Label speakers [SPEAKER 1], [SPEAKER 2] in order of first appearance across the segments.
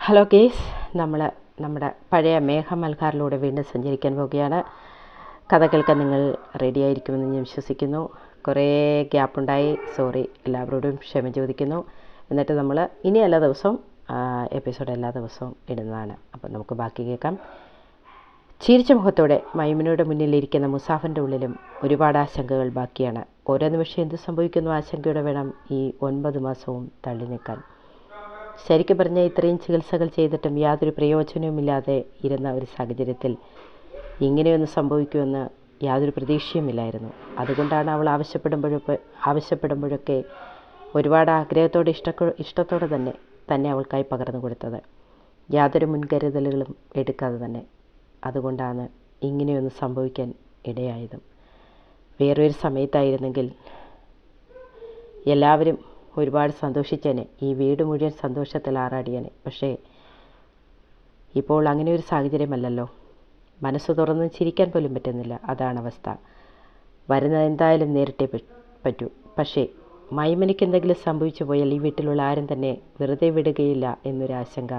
[SPEAKER 1] Hello case, നമ്മുടെ പഴയ മേഘമൽഹാറിലൂടെ വീണ്ടും സഞ്ചരിക്കാൻ പോവുകയാണ്. കഥ കേൾക്കാൻ നിങ്ങൾ റെഡി ആയിരിക്കുമെന്ന് ഞാൻ വിശ്വസിക്കുന്നു. കുറേ ഗ്യാപ്പുണ്ടായി, സോറി, എല്ലാവരോടും ക്ഷമ ചോദിക്കുന്നു. എന്നിട്ട് നമ്മൾ ഇനി എല്ലാ ദിവസവും എപ്പിസോഡ് എല്ലാ ദിവസവും ഇടുന്നതാണ്. അപ്പം നമുക്ക് ബാക്കി കേൾക്കാം. ചിരിച്ച മുഖത്തോടെ മൈമുനയുടെ മുന്നിലിരിക്കുന്ന മുസാഫിൻ്റെ ഉള്ളിലും ഒരുപാട് ആശങ്കകൾ ബാക്കിയാണ്. ഓരോ നിമിഷം എന്ത് സംഭവിക്കുന്നു ആശങ്കയോടെ വേണം ഈ 9 മാസവും തള്ളി നിൽക്കാൻ. ശരിക്കും പറഞ്ഞാൽ ഇത്രയും ചികിത്സകൾ ചെയ്തിട്ടും യാതൊരു പ്രയോജനവുമില്ലാതെ ഇരുന്ന ഒരു സാഹചര്യത്തിൽ ഇങ്ങനെയൊന്ന് സംഭവിക്കുമെന്ന് യാതൊരു പ്രതീക്ഷയുമില്ലായിരുന്നു. അതുകൊണ്ടാണ് അവൾ ആവശ്യപ്പെടുമ്പോഴൊക്കെ ഒരുപാട് ആഗ്രഹത്തോടെ ഇഷ്ടത്തോടെ തന്നെ അവൾക്കായി പകർന്നു കൊടുത്തത്, യാതൊരു മുൻകരുതലുകളും എടുക്കാതെ തന്നെ. അതുകൊണ്ടാണ് ഇങ്ങനെയൊന്ന് സംഭവിക്കാൻ ഇടയായതും. വേറൊരു സമയത്തായിരുന്നെങ്കിൽ എല്ലാവരും ഒരുപാട് സന്തോഷിച്ചേനെ, ഈ വീട് മുഴുവൻ സന്തോഷത്തിൽ ആറാടിയേനെ. പക്ഷേ ഇപ്പോൾ അങ്ങനെ ഒരു സാഹചര്യമല്ലല്ലോ. മനസ്സ് തുറന്ന് ചിരിക്കാൻ പോലും പറ്റുന്നില്ല. അതാണ് അവസ്ഥ. വരുന്നത് എന്തായാലും നേരിട്ടേ പറ്റൂ. പക്ഷേ മൈമനിക്ക് എന്തെങ്കിലും സംഭവിച്ചു പോയാൽ ഈ വീട്ടിലുള്ള ആരും തന്നെ വെറുതെ വിടുകയില്ല എന്നൊരു ആശങ്ക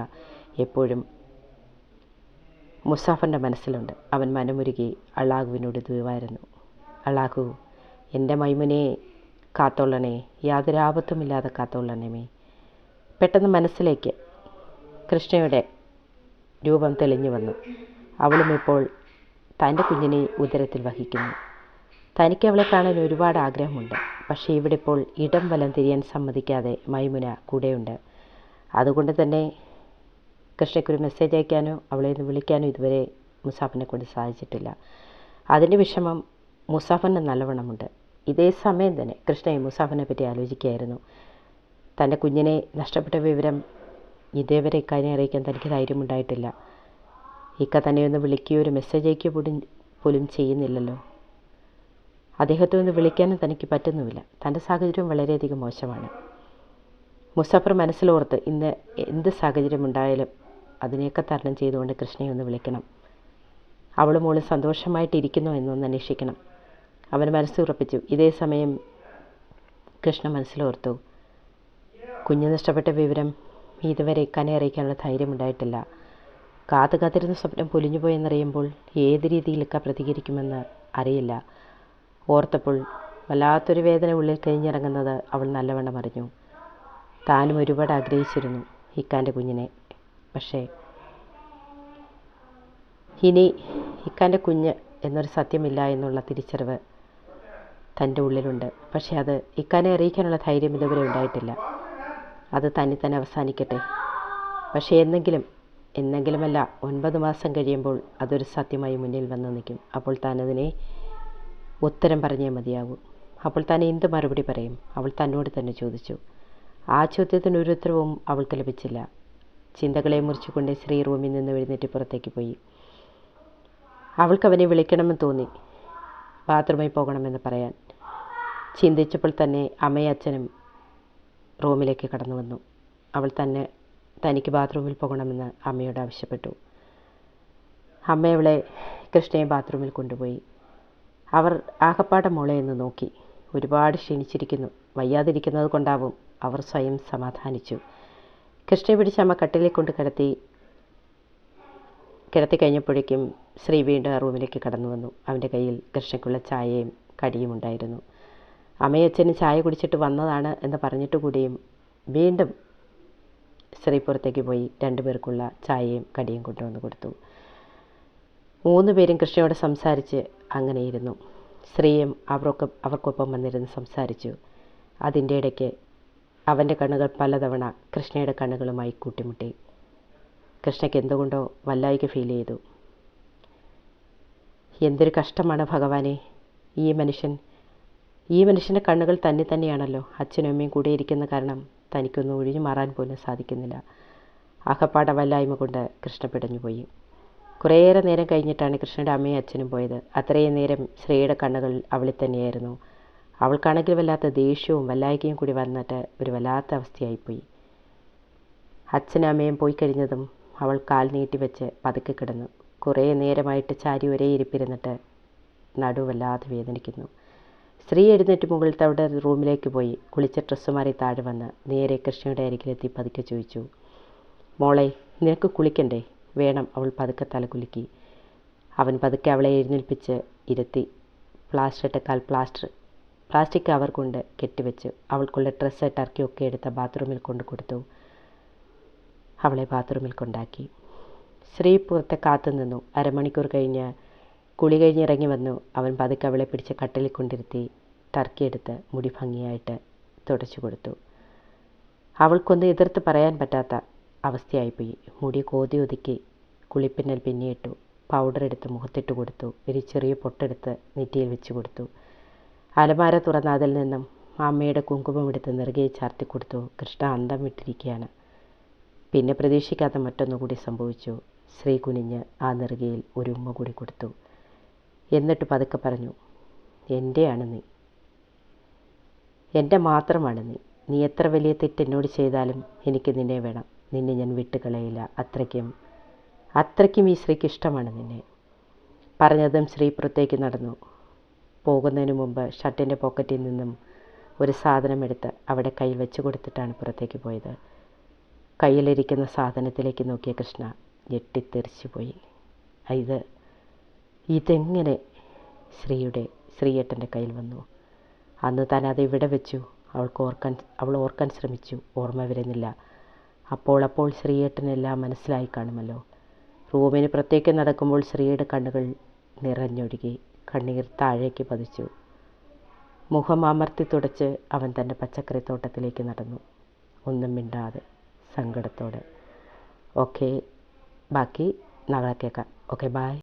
[SPEAKER 1] എപ്പോഴും മുസാഫറിൻ്റെ മനസ്സിലുണ്ട്. അവൻ മനമുരുകി അള്ളാഹുവിനോട് ദുആയിരുന്നു. അള്ളാഹു, എൻ്റെ മൈമുനെ കാത്തോളണേ, യാതൊരു ആപത്തുമില്ലാതെ കാത്തോളണമേ. പെട്ടെന്ന് മനസ്സിലേക്ക് കൃഷ്ണയുടെ രൂപം തെളിഞ്ഞു വന്നു. അവളും ഇപ്പോൾ തൻ്റെ കുഞ്ഞിനെ ഉദരത്തിൽ വഹിക്കുന്നു. തനിക്ക് അവളെ കാണാൻ ഒരുപാട് ആഗ്രഹമുണ്ട്. പക്ഷേ ഇവിടെ ഇപ്പോൾ ഇടം വലം തിരിയാൻ സമ്മതിക്കാതെ മൈമുന കൂടെയുണ്ട്. അതുകൊണ്ട് തന്നെ കൃഷ്ണയ്ക്കൊരു മെസ്സേജ് അയക്കാനോ അവളെ ഒന്ന് വിളിക്കാനോ ഇതുവരെ മുസാഫിനെ കൊണ്ട് സാധിച്ചിട്ടില്ല. അതിൻ്റെ വിഷമം മുസാഫിന് നല്ലവണ്ണമുണ്ട്. ഇതേ സമയം തന്നെ കൃഷ്ണയെ മുസാഫിനെ പറ്റി ആലോചിക്കുകയായിരുന്നു. തൻ്റെ കുഞ്ഞിനെ നഷ്ടപ്പെട്ട വിവരം ഇതേവരെ ഇക്കാനെ അറിയിക്കാൻ തനിക്ക് ധൈര്യമുണ്ടായിട്ടില്ല. ഇക്ക തന്നെ ഒന്ന് വിളിക്കുകയോ ഒരു മെസ്സേജ് അയക്കുകയോ പോലും ചെയ്യുന്നില്ലല്ലോ. അദ്ദേഹത്തെ ഒന്ന് വിളിക്കാനും തനിക്ക് പറ്റുന്നുമില്ല. തൻ്റെ സാഹചര്യം വളരെയധികം മോശമാണ്. മുസാഫർ മനസ്സിലോർത്ത് ഇന്ന് എന്ത് സാഹചര്യമുണ്ടായാലും അതിനെയൊക്കെ തരണം ചെയ്തുകൊണ്ട് കൃഷ്ണയെ ഒന്ന് വിളിക്കണം. അവളും മോളും സന്തോഷമായിട്ടിരിക്കുന്നോ എന്നൊന്ന് അന്വേഷിക്കണം. അവൻ മനസ്സുറപ്പിച്ചു. ഇതേ സമയം കൃഷ്ണ മനസ്സിലോർത്തു, കുഞ്ഞ് നഷ്ടപ്പെട്ട വിവരം ഇതുവരെ ഇക്കാനെ അറിയിക്കാനുള്ള ധൈര്യമുണ്ടായിട്ടില്ല. കാത്തിരുന്ന സ്വപ്നം പൊലിഞ്ഞുപോയെന്നറിയുമ്പോൾ ഏത് രീതിയിൽ ഇക്ക പ്രതികരിക്കുമെന്ന് അറിയില്ല. ഓർത്തപ്പോൾ വല്ലാത്തൊരു വേദന ഉള്ളിൽ കഴിഞ്ഞിറങ്ങുന്നത് അവൾ നല്ലവണ്ണം അറിഞ്ഞു. താനും ഒരുപാട് ആഗ്രഹിച്ചിരുന്നു ഇക്കാൻ്റെ കുഞ്ഞിനെ. പക്ഷേ ഇനി ഇക്കാൻ്റെ കുഞ്ഞ് എന്നൊരു സത്യമില്ല എന്നുള്ള തിരിച്ചറിവ് തൻ്റെ ഉള്ളിലുണ്ട്. പക്ഷേ അത് ഇക്കാനെ അറിയിക്കാനുള്ള ധൈര്യം ഇതുവരെ ഉണ്ടായിട്ടില്ല. അത് തന്നെ അവസാനിക്കട്ടെ. പക്ഷേ എന്നെങ്കിലുമല്ല 9 മാസം കഴിയുമ്പോൾ അതൊരു സത്യമായി മുന്നിൽ വന്ന് നിൽക്കും. അപ്പോൾ താനതിനെ ഉത്തരം പറഞ്ഞേ മതിയാവൂ. അപ്പോൾ താൻ എന്ത് മറുപടി പറയും? അവൾ തന്നോട് തന്നെ ചോദിച്ചു. ആ ചോദ്യത്തിന് ഒരു ഉത്തരവും അവൾക്ക് ലഭിച്ചില്ല. ചിന്തകളെ മുറിച്ചുകൊണ്ട് ശ്രീ റൂമിൽ നിന്ന് എഴുന്നേറ്റ് പുറത്തേക്ക് പോയി. അവൾക്ക് അവനെ വിളിക്കണമെന്ന് തോന്നി, ബാത്റൂമിൽ പോകണമെന്ന് പറയാൻ. ചിന്തിച്ചപ്പോൾ തന്നെ അമ്മയും അച്ഛനും റൂമിലേക്ക് കടന്നു വന്നു. അവൾ തനിക്ക് ബാത്റൂമിൽ പോകണമെന്ന് അമ്മയോട് ആവശ്യപ്പെട്ടു. അമ്മ അവളെ കൃഷ്ണയെ ബാത്റൂമിൽ കൊണ്ടുപോയി. അവർ ആകപ്പാടെ മോളെ എന്ന് നോക്കി. ഒരുപാട് ക്ഷീണിച്ചിരിക്കുന്നു, വയ്യാതിരിക്കുന്നത് കൊണ്ടാവും. അവർ സ്വയം സമാധാനിച്ചു. കൃഷ്ണയെ പിടിച്ച് അമ്മ കട്ടിലിൽ കൊണ്ട് കിടത്തി കഴിഞ്ഞപ്പോഴേക്കും ശ്രീ വീണ്ടും ആ റൂമിലേക്ക് കടന്നു വന്നു. അവൻ്റെ കയ്യിൽ കൃഷ്ണയ്ക്കുള്ള ചായയും കടിയും ഉണ്ടായിരുന്നു. അമ്മയും അച്ഛനും ചായ കുടിച്ചിട്ട് വന്നതാണ് എന്ന് പറഞ്ഞിട്ട് കൂടിയും വീണ്ടും ശ്രീ പുറത്തേക്ക് പോയി 2 പേർക്കുള്ള ചായയും കടിയും കൊണ്ടുവന്ന് കൊടുത്തു. 3 പേരും കൃഷ്ണയോട് സംസാരിച്ച് അങ്ങനെയിരുന്നു. ശ്രീയും അവർക്കൊപ്പം വന്നിരുന്ന് സംസാരിച്ചു. അതിൻ്റെ ഇടയ്ക്ക് അവൻ്റെ കണ്ണുകൾ പലതവണ കൃഷ്ണയുടെ കണ്ണുകളുമായി കൂട്ടിമുട്ടി. കൃഷ്ണയ്ക്ക് എന്തുകൊണ്ടോ വല്ലായ്ക ഫീൽ ചെയ്തു. എന്തൊരു കഷ്ടമാണ് ഭഗവാനെ, ഈ മനുഷ്യൻ്റെ കണ്ണുകൾ തന്നെയാണല്ലോ. അച്ഛനും അമ്മയും കൂടെ ഇരിക്കുന്ന കാരണം തനിക്കൊന്നും ഒഴിഞ്ഞു മാറാൻ പോലും സാധിക്കുന്നില്ല. ആകപ്പാട വല്ലായ്മ കൊണ്ട് കൃഷ്ണ പിടഞ്ഞുപോയി. കുറേയേറെ നേരം കഴിഞ്ഞിട്ടാണ് കൃഷ്ണയുടെ അമ്മയും അച്ഛനും പോയത്. അത്രയും നേരം ശ്രീയുടെ കണ്ണുകൾ അവളിൽ തന്നെയായിരുന്നു. അവൾക്കാണെങ്കിൽ വല്ലാത്ത ദേഷ്യവും വല്ലായ്കയും കൂടി വന്നിട്ട് ഒരു വല്ലാത്ത അവസ്ഥയായിപ്പോയി. അച്ഛനും അമ്മയും പോയി കഴിഞ്ഞതും അവൾ കാൽ നീട്ടി വെച്ച് പതുക്കെ കിടന്നു. കുറേ നേരമായിട്ട് ചാരി ഒരേ ഇരിപ്പിരുന്നിട്ട് നടുവല്ലാതെ വേദനിക്കുന്നു. സ്ത്രീ എഴുന്നേറ്റ് മുകളിലത്തെ അവിടെ റൂമിലേക്ക് പോയി കുളിച്ച ഡ്രസ്സ് മാറി താഴെ വന്ന് നേരെ കൃഷ്ണയുടെ അരികിലെത്തി പതുക്കെ ചോദിച്ചു, മോളെ, നിനക്ക് കുളിക്കണ്ടേ? വേണം. അവൾ പതുക്കെ തലകുലുക്കി. അവൻ പതുക്കെ അവളെ എഴുന്നേൽപ്പിച്ച് ഇരുത്തി. പ്ലാസ്റ്ററിട്ട പ്ലാസ്റ്റിക് കവർ കൊണ്ട് കെട്ടിവെച്ചു. അവൾക്കുള്ള ഡ്രസ്സ് ടർക്കിയൊക്കെ എടുത്ത് ബാത്റൂമിൽ കൊണ്ടു കൊടുത്തു. അവളെ ബാത്റൂമിൽ കൊണ്ടാക്കി. ശ്രീ പുറത്തെ കാത്തു നിന്നു. അരമണിക്കൂർ കഴിഞ്ഞ് കുളി കഴിഞ്ഞിറങ്ങി വന്നു. അവൻ പതുക്കെ അവളെ പിടിച്ച് കട്ടിലിൽ കൊണ്ടിരുത്തി ടർക്കി എടുത്ത് മുടി ഭംഗിയായിട്ട് തുടച്ചു കൊടുത്തു. അവൾക്കൊന്ന് എതിർത്ത് പറയാൻ പറ്റാത്ത അവസ്ഥയായിപ്പോയി. മുടി കോതി ഒതുക്കി കുളിപ്പിന്നൽ പിന്നിയിട്ടു. പൗഡർ എടുത്ത് മുഖത്തിട്ട് കൊടുത്തു. ഒരു ചെറിയ പൊട്ടെടുത്ത് നെറ്റിയിൽ വെച്ച് കൊടുത്തു. അലമാര തുറന്ന് അതിൽ നിന്നും അമ്മയുടെ കുങ്കുമം എടുത്ത് നെറുകയിൽ ചാർത്തി കൊടുത്തു. കൃഷ്ണ അന്തം വിട്ടിരിക്കുകയാണ്. പിന്നെ പ്രതീക്ഷിക്കാത്ത മറ്റൊന്നുകൂടി സംഭവിച്ചു. ശ്രീ കുനിഞ്ഞ് ആ നെറുകയിൽ ഒരു ഉമ്മ കൂടി കൊടുത്തു. എന്നിട്ട് പതുക്കെ പറഞ്ഞു, എൻ്റെയാണ് നീ, എൻ്റെ മാത്രമാണ് നീ. നീ എത്ര വലിയ തെറ്റ് എന്നോട് ചെയ്താലും എനിക്ക് നിന്നെ വേണം. നിന്നെ ഞാൻ വിട്ടുകളയില്ല. അത്രയ്ക്കും ഈ ശ്രീക്ക് ഇഷ്ടമാണ് നിന്നെ. പറഞ്ഞതും ശ്രീ പുറത്തേക്ക് നടന്നു. പോകുന്നതിന് മുമ്പ് ഷർട്ടിൻ്റെ പോക്കറ്റിൽ നിന്നും ഒരു സാധനം എടുത്ത് അവിടെ കയ്യിൽ വെച്ച് കൊടുത്തിട്ടാണ് പുറത്തേക്ക് പോയത്. കയ്യിലിരിക്കുന്ന സാധനത്തിലേക്ക് നോക്കിയ കൃഷ്ണ ഞെട്ടിത്തെറിച്ചു പോയി. ഇതെങ്ങനെ ശ്രീയേട്ടൻ്റെ കയ്യിൽ വന്നു? അന്ന് താൻ അത് ഇവിടെ വെച്ചു? അവൾ ഓർക്കാൻ ശ്രമിച്ചു. ഓർമ്മ വരുന്നില്ല. അപ്പോൾ ശ്രീയേട്ടനെല്ലാം മനസ്സിലായി കാണുമല്ലോ. റൂമിന് പുറത്തേക്ക് നടക്കുമ്പോൾ ശ്രീയുടെ കണ്ണുകൾ നിറഞ്ഞൊഴുകി. കണ്ണീർ താഴേക്ക് പതിച്ചു. മുഖം അമർത്തി തുടച്ച് അവൻ തൻ്റെ പച്ചക്കറിത്തോട്ടത്തിലേക്ക് നടന്നു. ഒന്നും മിണ്ടാതെ, സങ്കടത്തോടെ. ഓക്കെ, ബാക്കി നാളെ കേൾക്കാം. Okay, by.